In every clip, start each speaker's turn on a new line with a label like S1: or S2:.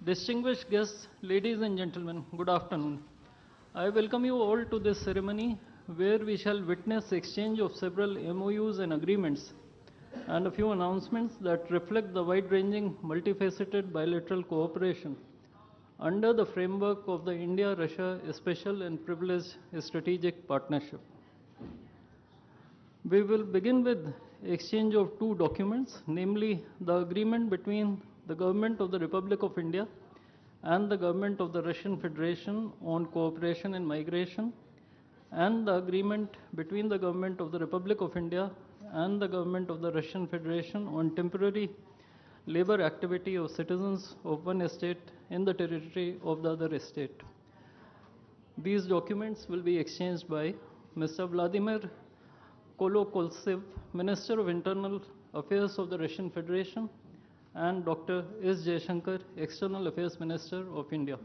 S1: Distinguished guests, ladies and gentlemen, good afternoon. I welcome you all to this ceremony where we shall witness exchange of several MOUs and agreements and a few announcements that reflect the wide-ranging, multifaceted bilateral cooperation under the framework of the India-Russia Special and Privileged Strategic Partnership. We will begin with exchange of two documents, namely the agreement between the Government of the Republic of India and the Government of the Russian Federation on cooperation in migration, and the agreement between the Government of the Republic of India and the Government of the Russian Federation on temporary labor activity of citizens of one state in the territory of the other state. These documents will be exchanged by Mr. Vladimir Kolokoltsev, Minister of Internal Affairs of the Russian Federation, and Dr. S. Jaishankar, External Affairs Minister of India.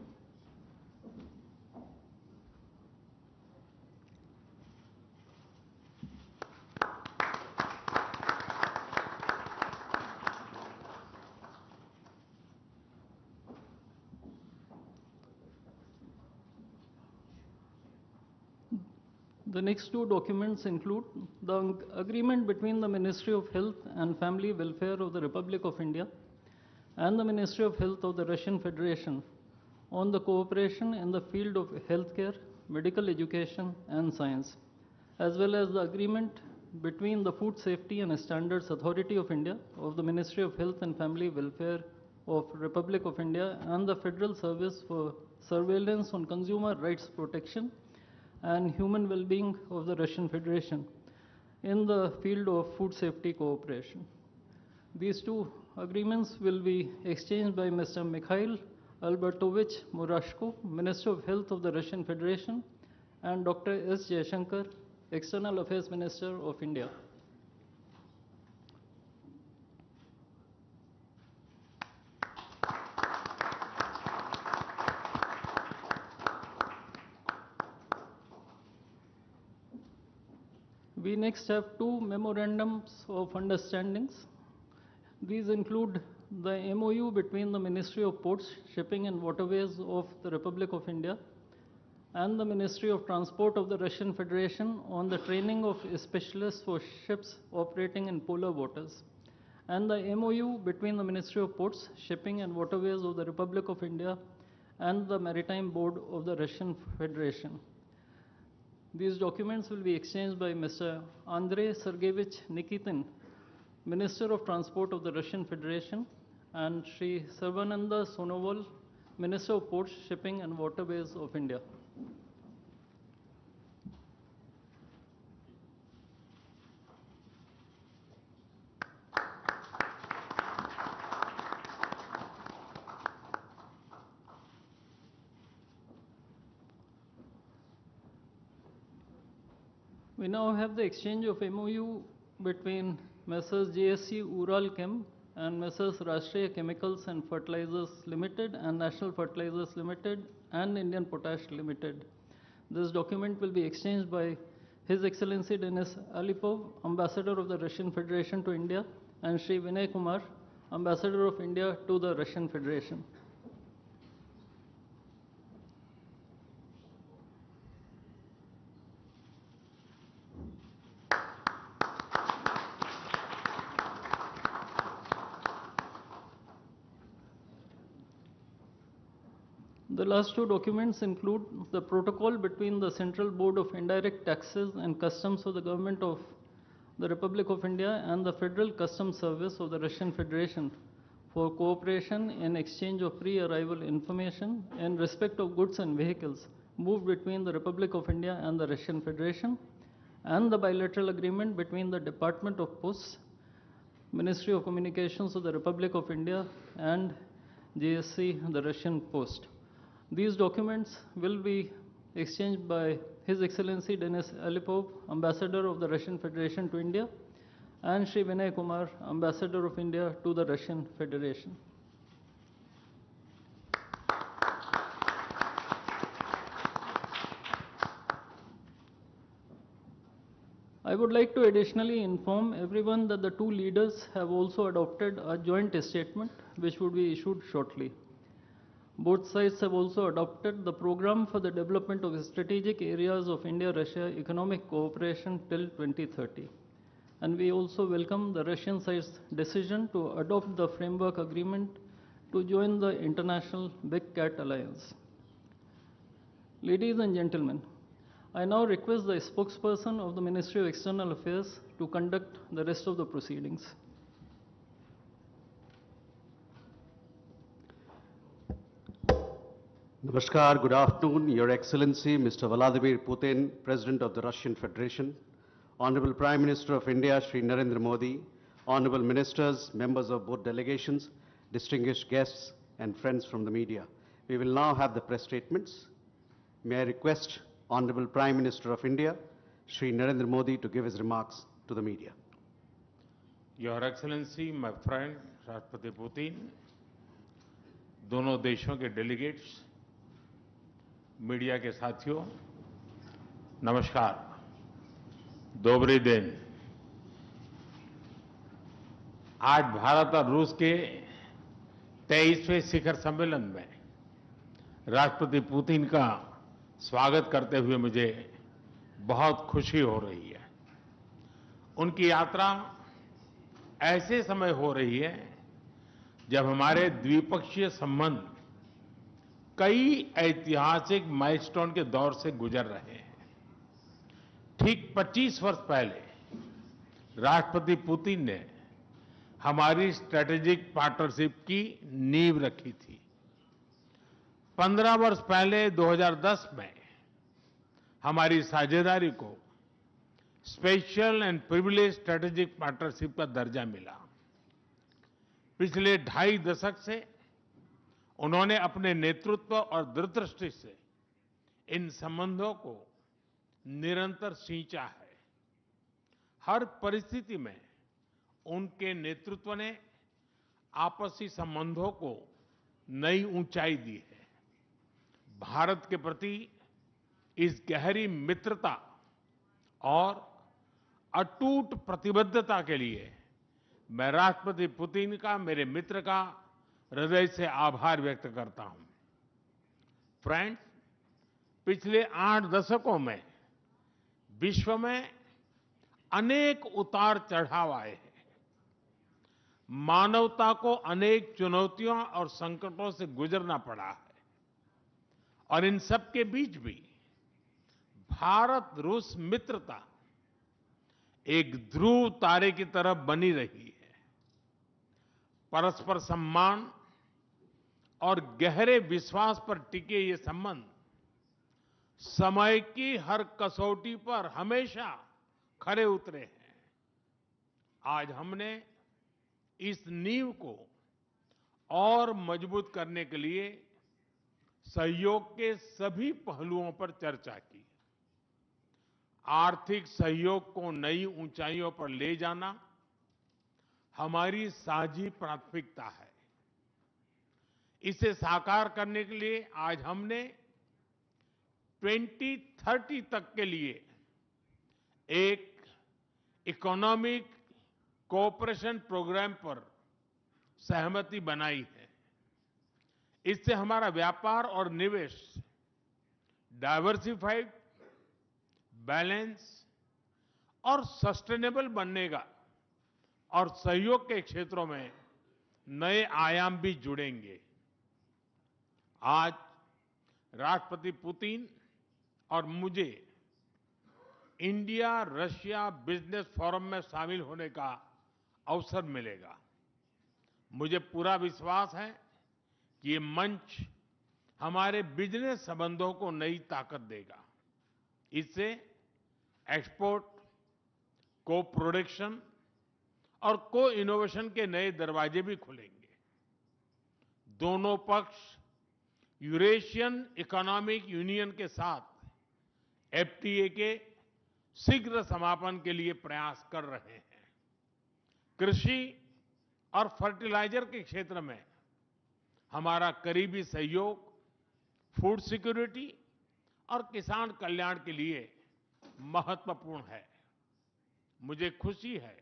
S1: The next two documents include the agreement between the Ministry of Health and Family Welfare of the Republic of India and the Ministry of Health of the Russian Federation on the cooperation in the field of healthcare, medical education, and science, as well as the agreement between the Food Safety and Standards Authority of India of the Ministry of Health and Family Welfare of Republic of India and the Federal Service for Surveillance on Consumer Rights Protection and Human Well-being of the Russian Federation in the field of food safety cooperation. These two agreements will be exchanged by Mr. Mikhail Albertovich Murashko, Minister of Health of the Russian Federation, and Dr. S. Jaishankar, External Affairs Minister of India. We next have two memorandums of understandings. These include the MOU between the Ministry of Ports, Shipping and Waterways of the Republic of India and the Ministry of Transport of the Russian Federation on the training of specialists for ships operating in polar waters, and the MOU between the Ministry of Ports, Shipping and Waterways of the Republic of India and the Maritime Board of the Russian Federation. These documents will be exchanged by Mr. Andrei Sergeyevich Nikitin, Minister of Transport of the Russian Federation, and Sri Sarvananda Sonoval, Minister of Ports, Shipping and Waterways of India. We now have the exchange of MOU between Messrs. JSC Ural Chem and Messrs. Rashtriya Chemicals and Fertilizers Limited and National Fertilizers Limited and Indian Potash Limited. This document will be exchanged by His Excellency Denis Alipov, Ambassador of the Russian Federation to India, and Sri Vinay Kumar, Ambassador of India to the Russian Federation. The last two documents include the protocol between the Central Board of Indirect Taxes and Customs of the Government of the Republic of India and the Federal Customs Service of the Russian Federation for cooperation in exchange of pre-arrival information in respect of goods and vehicles moved between the Republic of India and the Russian Federation, and the bilateral agreement between the Department of Posts, Ministry of Communications of the Republic of India, and JSC, the Russian Post. These documents will be exchanged by His Excellency Denis Alipov, Ambassador of the Russian Federation to India, and Sri Vinay Kumar, Ambassador of India to the Russian Federation. I would like to additionally inform everyone that the two leaders have also adopted a joint statement which would be issued shortly. Both sides have also adopted the program for the development of strategic areas of India-Russia economic cooperation till 2030. And we also welcome the Russian side's decision to adopt the framework agreement to join the international Big Cat Alliance. Ladies and gentlemen, I now request the spokesperson of the Ministry of External Affairs to conduct the rest of the proceedings.
S2: Namaskar, good afternoon, Your Excellency, Mr. Vladimir Putin, President of the Russian Federation, Honorable Prime Minister of India, Shri Narendra Modi, Honorable Ministers, members of both delegations, distinguished guests, and friends from the media. We will now have the press statements. May I request Honorable Prime Minister of India, Shri Narendra Modi, to give his remarks to the media.
S3: Your Excellency, my friend, राष्ट्रपति Putin, दोनों देशों के delegates, media के साथियों, नमस्कार, दोबरे दिन। आज भारत और रूस के 23वें शिखर सम्मेलन में राष्ट्रपति पुतिन का स्वागत करते हुए मुझे बहुत खुशी हो रही है। उनकी यात्रा ऐसे समय हो रही है जब हमारे द्विपक्षीय संबंध कई ऐतिहासिक माइलस्टोन के दौर से गुजर रहे हैं। ठीक 25 वर्ष पहले राष्ट्रपति पुतिन ने हमारी स्ट्रेटेजिक पार्टनरशिप की नींव रखी थी। 15 वर्ष पहले 2010 में हमारी साझेदारी को special and privilege strategic partnership का दर्जा मिला। पिछले 2.5 दशक से उन्होंने अपने नेतृत्व और दूरदृष्टि से इन संबंधों को निरंतर सींचा है। हर परिस्थिति में उनके नेतृत्व ने आपसी संबंधों को नई ऊंचाई दी है। भारत के प्रति इस गहरी मित्रता और अटूट प्रतिबद्धता के लिए मैं राष्ट्रपति पुतिन का, मेरे मित्र का हृदय से आभार व्यक्त करता हूं। फ्रेंड्स, पिछले 8 दशकों में विश्व में अनेक उतार चढ़ाव आए हैं। मानवता को अनेक चुनौतियों और संकटों से गुजरना पड़ा है और इन सब के बीच भी भारत रूस मित्रता एक ध्रुव तारे की तरह बनी रही है। परस्पर सम्मान और गहरे विश्वास पर टिके ये संबंध समय की हर कसौटी पर हमेशा खरे उतरे हैं। आज हमने इस नींव को और मजबूत करने के लिए सहयोग के सभी पहलुओं पर चर्चा की। आर्थिक सहयोग को नई ऊंचाइयों पर ले जाना हमारी साझी प्राथमिकता है। इसे साकार करने के लिए आज हमने 2030 तक के लिए एक इकोनॉमिक कोऑपरेशन प्रोग्राम पर सहमति बनाई है। इससे हमारा व्यापार और निवेश डाइवर्सिफाइड, बैलेंस और सस्टेनेबल बनेगा और सहयोग के क्षेत्रों में नए आयाम भी जुड़ेंगे। आज राष्ट्रपति पुतिन और मुझे इंडिया रशिया बिजनेस फोरम में शामिल होने का अवसर मिलेगा। मुझे पूरा विश्वास है कि ये मंच हमारे बिजनेस संबंधों को नई ताकत देगा। इससे एक्सपोर्ट, को प्रोडक्शन और को इनोवेशन के नए दरवाजे भी खुलेंगे। दोनों पक्ष यूरेशियन इकोनॉमिक यूनियन के साथ एफटीए के शीघ्र समापन के लिए प्रयास कर रहे हैं। कृषि और फर्टिलाइजर के क्षेत्र में हमारा करीबी सहयोग फूड सिक्योरिटी और किसान कल्याण के लिए महत्वपूर्ण है। मुझे खुशी है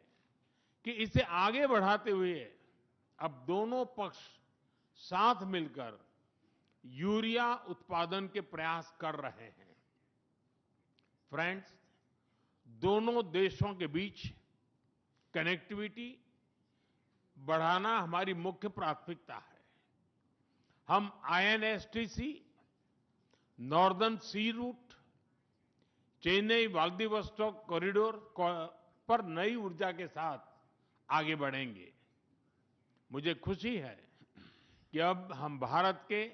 S3: कि इसे आगे बढ़ाते हुए अब दोनों पक्ष साथ मिलकर यूरिया उत्पादन के प्रयास कर रहे हैं। फ्रेंड्स, दोनों देशों के बीच कनेक्टिविटी बढ़ाना हमारी मुख्य प्राथमिकता है। हम INSTC, नॉर्दर्न सी रूट, चेन्नई व्लादिवोस्टोक कॉरिडोर पर नई ऊर्जा के साथ आगे बढ़ेंगे। मुझे खुशी है कि अब हम भारत के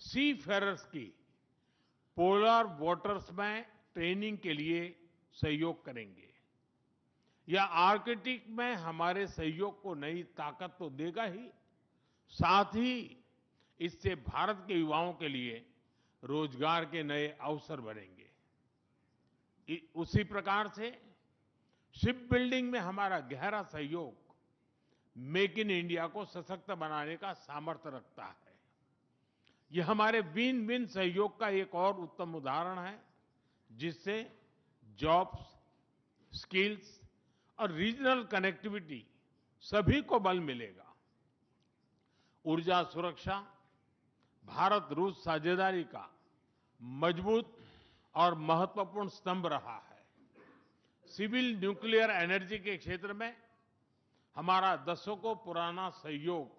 S3: सी फेरर्स की पोलर वाटर्स में ट्रेनिंग के लिए सहयोग करेंगे। यह आर्कटिक में हमारे सहयोग को नई ताकत तो देगा ही, साथ ही इससे भारत के युवाओं के लिए रोजगार के नए अवसर बनेंगे। उसी प्रकार से शिप बिल्डिंग में हमारा गहरा सहयोग मेक इन इंडिया को सशक्त बनाने का सामर्थ्य रखता है। यह हमारे विन विन सहयोग का एक और उत्तम उदाहरण है, जिससे जॉब्स, स्किल्स और रीजनल कनेक्टिविटी सभी को बल मिलेगा। ऊर्जा सुरक्षा भारत रूस साझेदारी का मजबूत और महत्वपूर्ण स्तंभ रहा है। सिविल न्यूक्लियर एनर्जी के क्षेत्र में हमारा दशकों पुराना सहयोग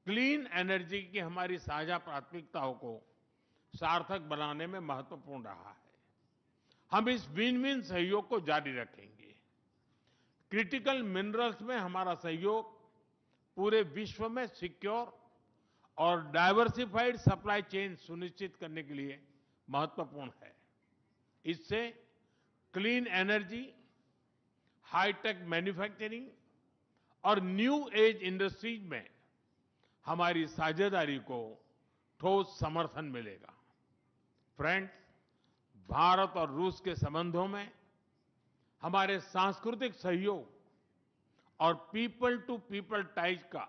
S3: क्लीन एनर्जी की हमारी साझा प्राथमिकताओं को सार्थक बनाने में महत्वपूर्ण रहा है। हम इस विन विन सहयोग को जारी रखेंगे। क्रिटिकल मिनरल्स में हमारा सहयोग पूरे विश्व में सिक्योर और डाइवर्सिफाइड सप्लाई चेन सुनिश्चित करने के लिए महत्वपूर्ण है। इससे क्लीन एनर्जी, हाईटेक मैन्युफैक्चरिंग और न्यू एज इंडस्ट्रीज में हमारी साझेदारी को ठोस समर्थन मिलेगा। फ्रेंड्स, भारत और रूस के संबंधों में हमारे सांस्कृतिक सहयोग और पीपल टू पीपल टाइज का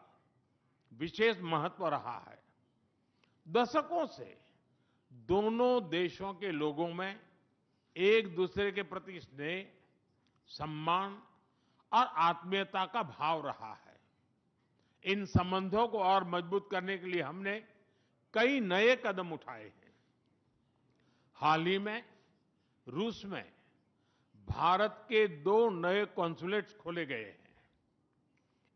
S3: विशेष महत्व रहा है। दशकों से दोनों देशों के लोगों में एक दूसरे के प्रति स्नेह, सम्मान और आत्मीयता का भाव रहा है। इन संबंधों को और मजबूत करने के लिए हमने कई नए कदम उठाए हैं। हाल ही में रूस में भारत के 2 नए कॉन्सुलेट्स खोले गए हैं।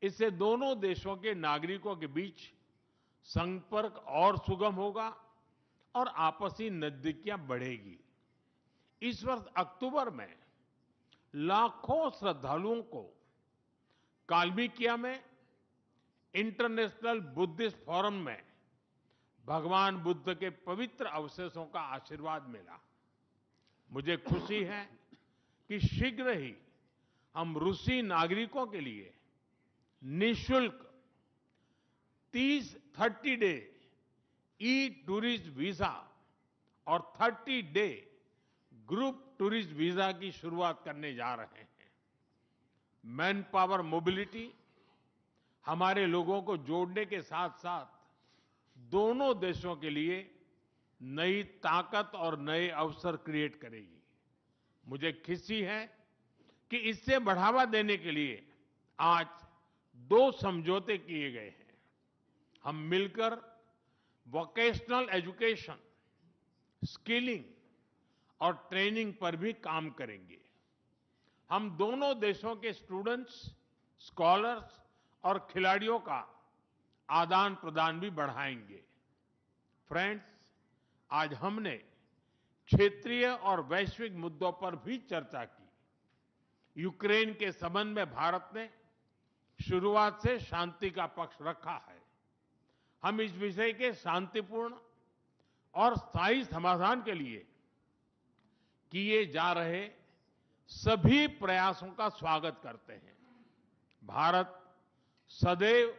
S3: इससे दोनों देशों के नागरिकों के बीच संपर्क और सुगम होगा और आपसी नजदीकियां बढ़ेगी। इस वर्ष अक्टूबर में लाखों श्रद्धालुओं को काल्मिकिया में इंटरनेशनल बुद्धिस्ट फोरम में भगवान बुद्ध के पवित्र अवशेषों का आशीर्वाद मिला। मुझे खुशी है कि शीघ्र ही हम रूसी नागरिकों के लिए निःशुल्क 30 डे ई टूरिस्ट वीजा और 30 डे ग्रुप टूरिस्ट वीजा की शुरुआत करने जा रहे हैं। मैन पावर मोबिलिटी हमारे लोगों को जोड़ने के साथ साथ दोनों देशों के लिए नई ताकत और नए अवसर क्रिएट करेगी। मुझे खुशी है कि इससे बढ़ावा देने के लिए आज 2 समझौते किए गए हैं। हम मिलकर वोकेशनल एजुकेशन, स्किलिंग और ट्रेनिंग पर भी काम करेंगे। हम दोनों देशों के स्टूडेंट्स, स्कॉलर्स और खिलाड़ियों का आदान प्रदान भी बढ़ाएंगे। फ्रेंड्स, आज हमने क्षेत्रीय और वैश्विक मुद्दों पर भी चर्चा की। यूक्रेन के संबंध में भारत ने शुरुआत से शांति का पक्ष रखा है। हम इस विषय के शांतिपूर्ण और स्थायी समाधान के लिए किए जा रहे सभी प्रयासों का स्वागत करते हैं। भारत सदैव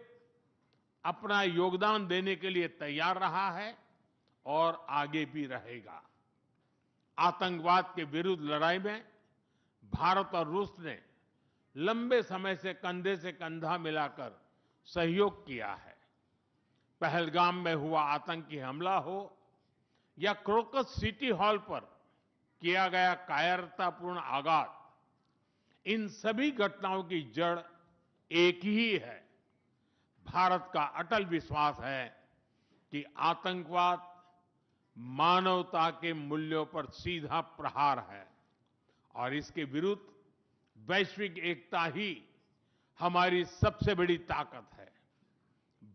S3: अपना योगदान देने के लिए तैयार रहा है और आगे भी रहेगा। आतंकवाद के विरुद्ध लड़ाई में भारत और रूस ने लंबे समय से कंधा मिलाकर सहयोग किया है। पहलगाम में हुआ आतंकी हमला हो या क्रोकस सिटी हॉल पर किया गया कायरतापूर्ण आघात, इन सभी घटनाओं की जड़ एक ही है। भारत का अटल विश्वास है कि आतंकवाद मानवता के मूल्यों पर सीधा प्रहार है और इसके विरुद्ध वैश्विक एकता ही हमारी सबसे बड़ी ताकत है।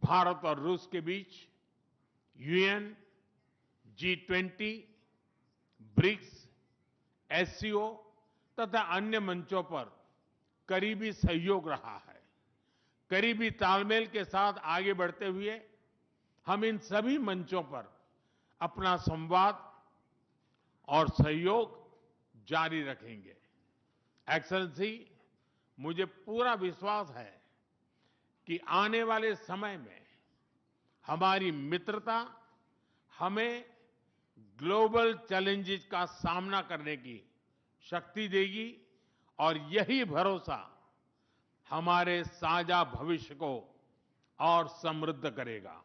S3: भारत और रूस के बीच यूएन, G20, ब्रिक्स, एससीओ तथा अन्य मंचों पर करीबी सहयोग रहा है। करीबी तालमेल के साथ आगे बढ़ते हुए हम इन सभी मंचों पर अपना संवाद और सहयोग जारी रखेंगे। एक्सेलेंसी, मुझे पूरा विश्वास है कि आने वाले समय में हमारी मित्रता हमें ग्लोबल चैलेंजेस का सामना करने की शक्ति देगी और यही भरोसा हमारे साझा भविष्य को और समृद्ध करेगा।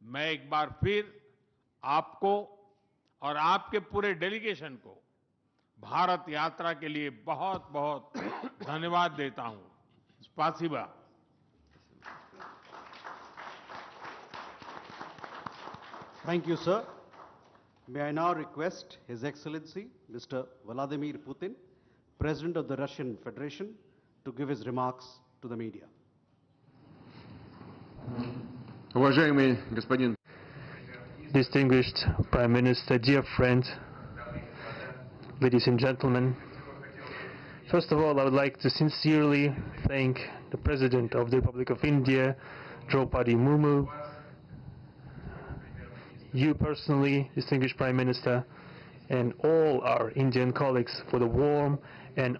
S3: मैं एक बार फिर आपको और आपके पूरे डेलीगेशन को भारत यात्रा के लिए बहुत बहुत धन्यवाद देता हूं। स्पासिबा।
S2: Thank you, sir. May I now request His Excellency, Mr. Vladimir Putin, President of the Russian Federation, to give his remarks to the media.
S4: Уважаемый господин
S5: Distinguished Prime Minister, dear friend, ladies and gentlemen, first of all, I would like to sincerely thank the President of the Republic of India, Draupadi Murmu, you personally, distinguished Prime Minister, and all our Indian colleagues for the warm and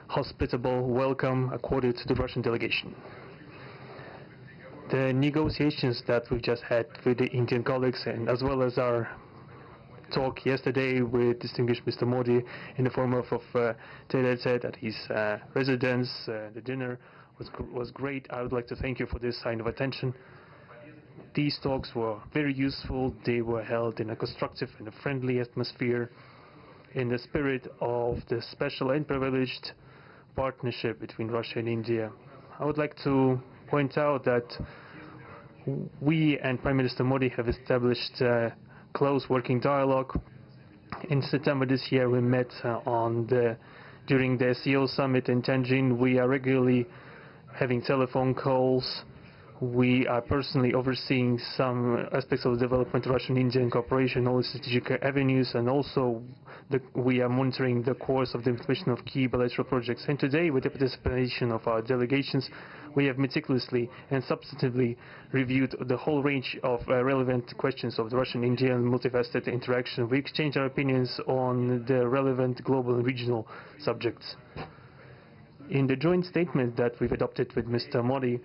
S5: hospitable welcome accorded to the Russian delegation. The negotiations that we've just had with the Indian colleagues, and as well as our talk yesterday with distinguished Mr. Modi in the form of tete-a-tete at his residence, the dinner was great. I would like to thank you for this sign of attention. These talks were very useful. They were held in a constructive and a friendly atmosphere in the spirit of the special and privileged partnership between Russia and India. I would like to point out that we and Prime Minister Modi have established a close working dialogue. In September this year, we met during the SEO summit in Tianjin. We are regularly having telephone calls. We are personally overseeing some aspects of the development of Russian-Indian cooperation, all the strategic avenues, and also we are monitoring the course of the implementation of key bilateral projects. And today, with the participation of our delegations, we have meticulously and substantively reviewed the whole range of relevant questions of the Russian-Indian multifaceted interaction. We exchange our opinions on the relevant global and regional subjects. In the joint statement that we've adopted with Mr. Modi,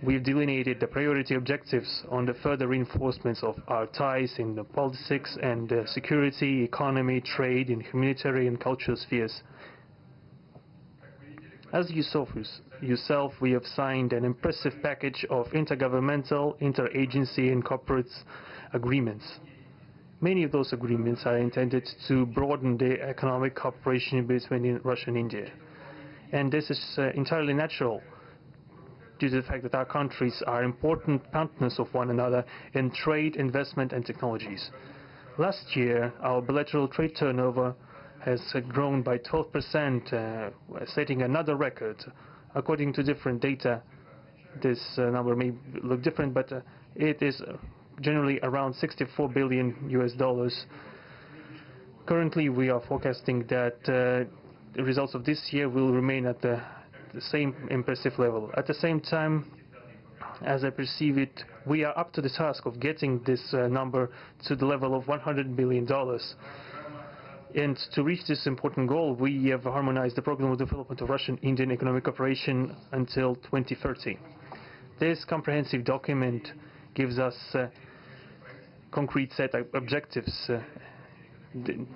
S5: we've delineated the priority objectives on the further reinforcements of our ties in the politics and security, economy, trade, and humanitarian and cultural spheres. As you saw for yourself, we have signed an impressive package of intergovernmental, interagency, and corporate agreements. Many of those agreements are intended to broaden the economic cooperation between Russia and India. And this is entirely natural, due to the fact that our countries are important partners of one another in trade, investment, and technologies. Last year, our bilateral trade turnover has grown by 12%, setting another record. According to different data, this number may look different, but it is generally around $64 billion US. Currently, we are forecasting that the results of this year will remain at the same impressive level. At the same time, as I perceive it, we are up to the task of getting this number to the level of $100 billion. And to reach this important goal, we have harmonized the program of development of Russian-Indian economic cooperation until 2030. This comprehensive document gives us a concrete set of objectives. The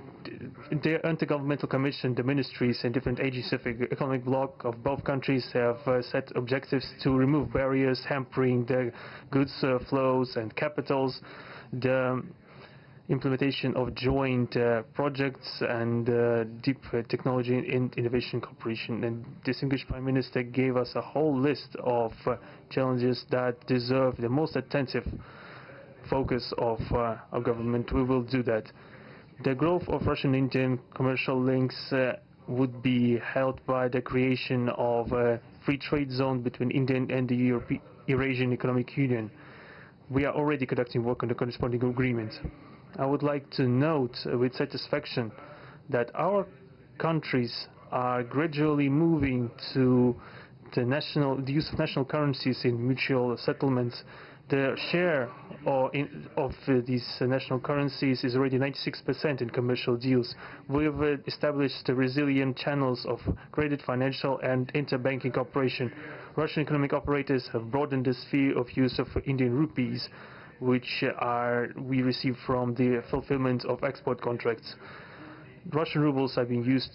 S5: Intergovernmental Commission, the ministries and different agencies of the economic bloc of both countries have set objectives to remove barriers hampering the goods flows and capitals, the implementation of joint projects and deep technology and innovation cooperation. And distinguished Prime Minister gave us a whole list of challenges that deserve the most attentive focus of our government, we will do that. The growth of Russian-Indian commercial links would be helped by the creation of a free trade zone between India and the Eurasian Economic Union. We are already conducting work on the corresponding agreement. I would like to note with satisfaction that our countries are gradually moving to the use of national currencies in mutual settlements. The share of these national currencies is already 96% in commercial deals. We have established resilient channels of credit, financial and interbanking cooperation. Russian economic operators have broadened the sphere of use of Indian rupees, which we receive from the fulfillment of export contracts. Russian rubles are being used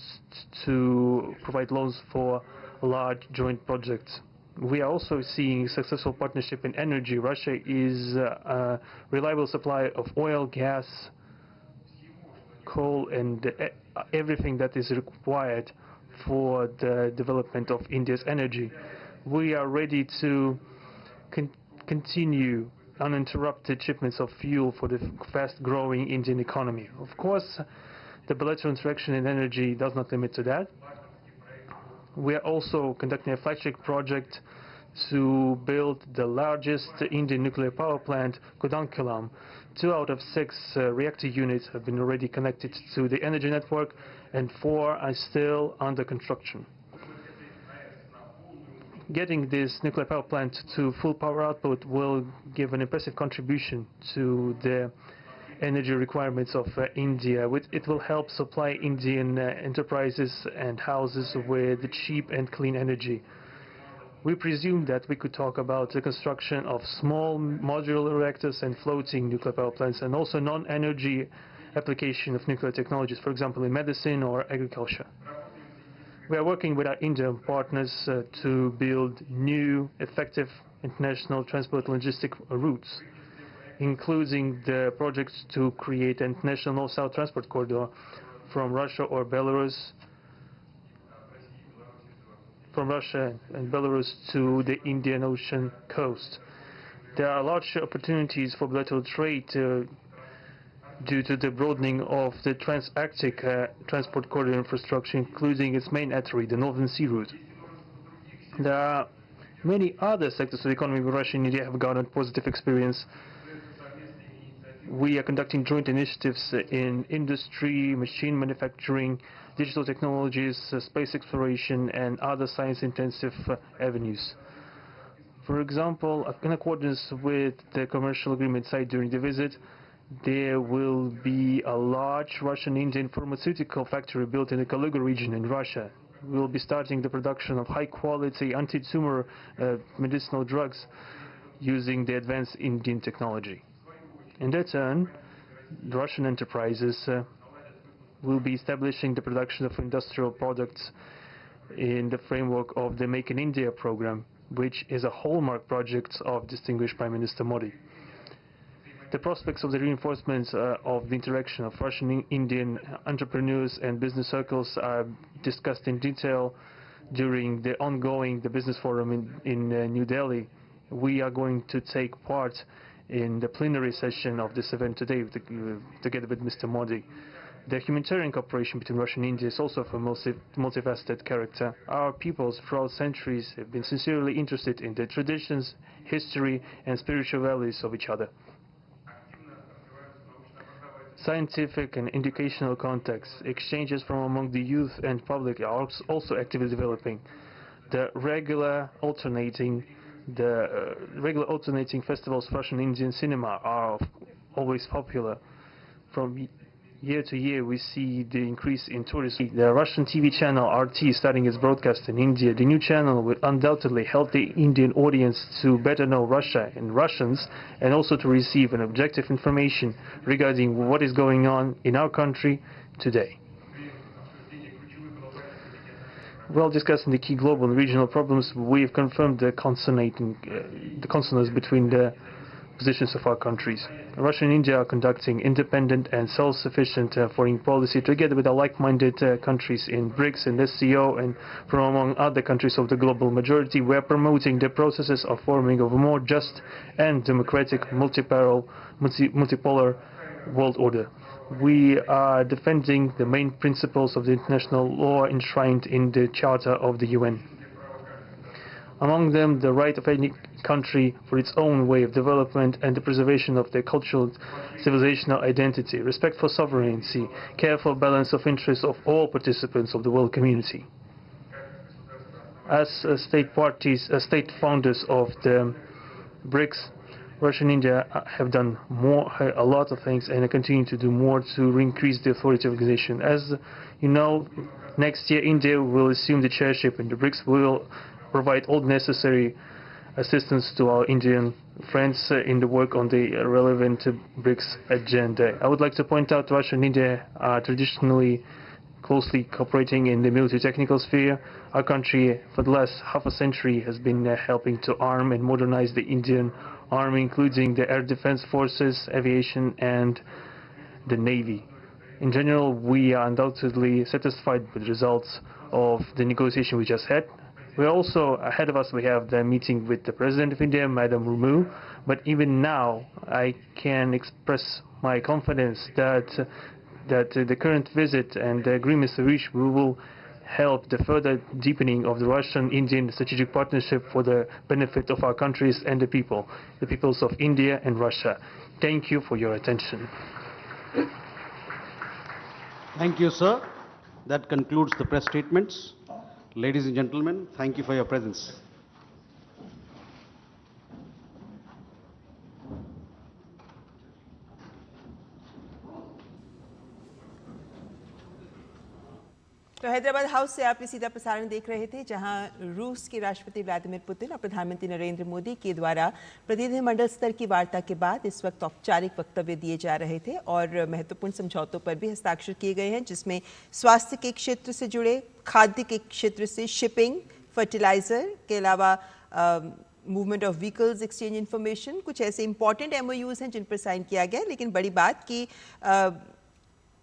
S5: to provide loans for large joint projects. We are also seeing successful partnership in energy. Russia is a reliable supplier of oil, gas, coal, and everything that is required for the development of India's energy. We are ready to continue uninterrupted shipments of fuel for the fast-growing Indian economy. Of course, the bilateral interaction in energy does not limit to that. We are also conducting a flagship project to build the largest Indian nuclear power plant, Kudankulam. 2 out of 6 reactor units have been already connected to the energy network, and 4 are still under construction. Getting this nuclear power plant to full power output will give an impressive contribution to the energy requirements of India. It will help supply Indian enterprises and houses with cheap and clean energy. We presume that we could talk about the construction of small modular reactors and floating nuclear power plants, and also non-energy application of nuclear technologies, for example in medicine or agriculture. We are working with our Indian partners to build new, effective international transport logistic routes, including the projects to create an international north-south transport corridor from Russia and Belarus to the Indian Ocean coast. There are large opportunities for bilateral trade due to the broadening of the Trans-Arctic transport corridor infrastructure, including its main artery, the Northern Sea Route. There are many other sectors of the economy where Russia and India have garnered positive experience. We are conducting joint initiatives in industry, machine manufacturing, digital technologies, space exploration, and other science-intensive avenues. For example, in accordance with the commercial agreement signed during the visit, there will be a large Russian-Indian pharmaceutical factory built in the Kaluga region in Russia. We will be starting the production of high-quality anti-tumor medicinal drugs using the advanced Indian technology. In that turn, the Russian enterprises will be establishing the production of industrial products in the framework of the Make in India program, which is a hallmark project of distinguished Prime Minister Modi. The prospects of the reinforcement of the interaction of Russian-Indian entrepreneurs and business circles are discussed in detail during the ongoing Business Forum in New Delhi. We are going to take part in the plenary session of this event today together with Mr. Modi. The humanitarian cooperation between Russia and India is also of a multifaceted character. Our peoples throughout centuries have been sincerely interested in the traditions, history and spiritual values of each other. Scientific and educational contacts, exchanges from among the youth and public are also actively developing. The regular alternating festivals of Russian Indian cinema are always popular. From year to year we see the increase in tourism. The Russian TV channel RT starting its broadcast in India. The new channel will undoubtedly help the Indian audience to better know Russia and Russians, and also to receive an objective information regarding what is going on in our country today. While discussing the key global and regional problems, we have confirmed the consonance between the positions of our countries. Russia and India are conducting independent and self-sufficient foreign policy together with our like-minded countries in BRICS and SCO, and from among other countries of the global majority. We are promoting the processes of forming of a more just and democratic multipolar world order. We are defending the main principles of the international law enshrined in the Charter of the UN. Among them, the right of any country for its own way of development and the preservation of their cultural civilizational identity, respect for sovereignty, careful balance of interests of all participants of the world community. As state founders of the BRICS, Russia and India have done a lot of things and continue to do more to increase the authority of the organization. As you know, next year India will assume the chairship and the BRICS will provide all necessary assistance to our Indian friends in the work on the relevant BRICS agenda. I would like to point out Russia and India are traditionally closely cooperating in the military-technical sphere. Our country, for the last half a century, has been helping to arm and modernize the Indian Army, including the Air Defense Forces, aviation, and the Navy. In general, we are undoubtedly satisfied with the results of the negotiation we just had. We also, ahead of us, we have the meeting with the President of India, Madam Murmu. But even now, I can express my confidence that the current visit and the agreements reached will help the further deepening of the Russian-Indian strategic partnership for the benefit of our countries and the peoples of India and Russia. Thank you for your attention.
S2: Thank you, sir. That concludes the press statements. Ladies and gentlemen, thank you for your presence.
S6: तो Hyderabad house से आप ये सीधा प्रसारण देख रहे थे, जहां रूस के राष्ट्रपति व्लादिमीर पुतिन और प्रधानमंत्री नरेंद्र मोदी के द्वारा प्रतिनिधिमंडल स्तर की वार्ता के बाद इस वक्त औपचारिक वक्तव्य दिए जा रहे थे और महत्वपूर्ण समझौतों पर भी हस्ताक्षर किए गए हैं, जिसमें स्वास्थ्य के क्षेत्र से जुड़े, खाद्य के क्षेत्र से शिपिंग, फर्टिलाइजर के अलावा movement of vehicles, exchange information, कुछ ऐसे इंपॉर्टेंट MOUs हैं जिन पर साइन किया गया। लेकिन बड़ी बात की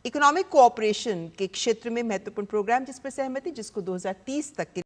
S6: इकोनॉमिक कोऑपरेशन के क्षेत्र में महत्वपूर्ण प्रोग्राम जिस पर सहमति, जिसको 2030 तक के